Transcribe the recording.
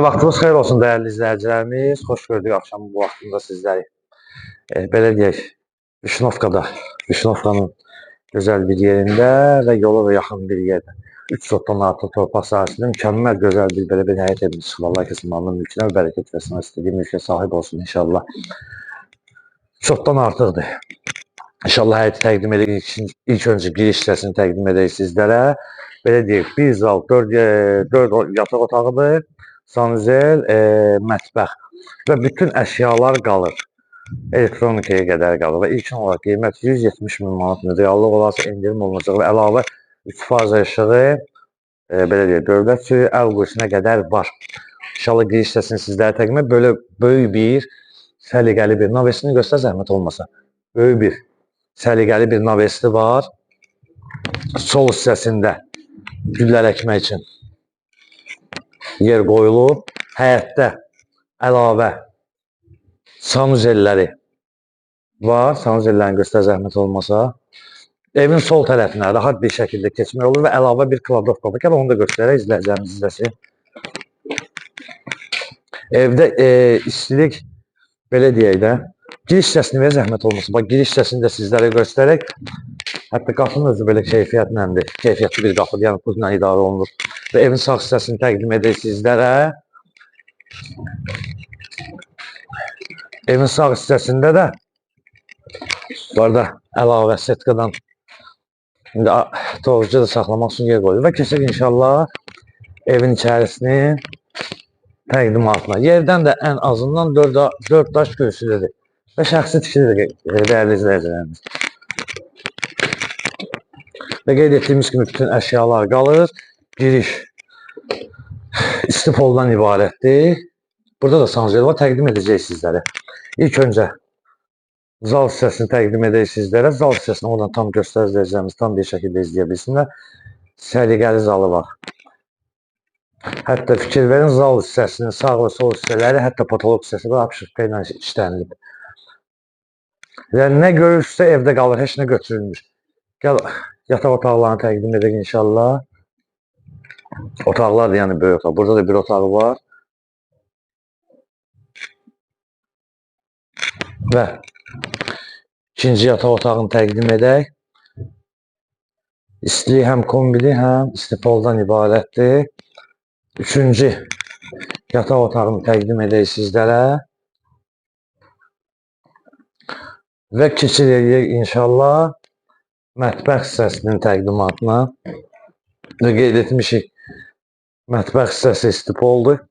Vaxtınız xeyir olsun dəyərli izləyicilərimiz. Xoş gördük axşamın bu vaxtında sizləri. Belə deyək, Vişnovkanın gözəl bir yerində və yola da yaxın bir yerdə. 3 sotdan artıq torpaq sahəsində mükəmməl gözəl bir belə bir həyət evini çıxır. Allah kəsin malının mülkünə və bərəkət versin. İstədiyi mülkə sahib olsun inşallah. Çoxdan artıqdır. İnşallah həyəti təqdim edirik. İlk öncə giriş hissəsini təqdim edək sizlərə. Belə deyək, 1 zal, 4 yataq otağıdır. Sanuzel, mətbəx və bütün əşyalar qalır. Elektronikaya qədər qalır və ilkin olaraq qiymət 170 min manatdır. Reallıq olarsa endirim olunacaq və əlavə 3% işığı, belə deyək, dövlət suyu əl qurşuna qədər var. İnşallah giriş hissəsini sizlərə təqdim edək. Böyle böyük bir, səliqəli bir navesini göstər zəhmət olmasa. Böyük bir, səliqəli bir navesi var. Sol hissəsində güllər əkmək üçün yer qoyulub. Həyətdə əlavə sanuzelləri var. Sanuzellərini göstər zəhmət olmasa. Evin sol tərəfinə rahat bir şəkildə keçmək olur və əlavə bir kladovka var. Gəl onu da göstərək, izləyicilərimiz izləsin. Evdə istilik, belə deyək də, giriş hissəsini və zəhmət olmasa. Bax, giriş hissəsini də sizlərə göstərək. Hətta qapının özü belə keyfiyyətləndir. Keyfiyyətli bir qapıdır, yəni pulla idarə olunur. Və evin sağ hissəsini təqdim edək sizlərə. Evin sağ hissəsində də bu arada əlavə setkadan indi tozucu da saxlamaq üçün yer qoyulur və keçək inşallah evin içərisini təqdimatına. Yerdən də ən azından 4 daş kürsüdür və şəxsi tikilidir dəyərli izləyicilərimiz. Və qeyd etdiyimiz kimi bütün əşyalar qalır. Giriş istipoldan ibarətdir. Burada da sanuzel var, təqdim edəcək sizlərə. İlk öncə zal hissəsini təqdim edək sizlərə. Zal hissəsini oradan tam göstərəcəyimiz tam bir şəkildə izləyə bilsinlər. Səliqəli zalı var. Hətta fikir verin, zal hissəsinin sağ və sol hissələri, hətta patolog hissəsi var, apşırqa ilə işlənilib. Yəni nə görürsə evdə qalır, heç nə götürülmür. Gəl yataq otaqlarını təqdim edək inşallah. Otaqlar da yəni böyük otaq. Burada da bir otağı var. Və ikinci yataq otağını təqdim edək. İstiliyi həm kombili, həm istipoldan ibarətdir. Üçüncü yataq otağını təqdim edək sizlərə. Və keçirik inşallah mətbəx hissəsinin təqdimatına. Və qeyd etmişik, mətbəx hissəsi istipoldur.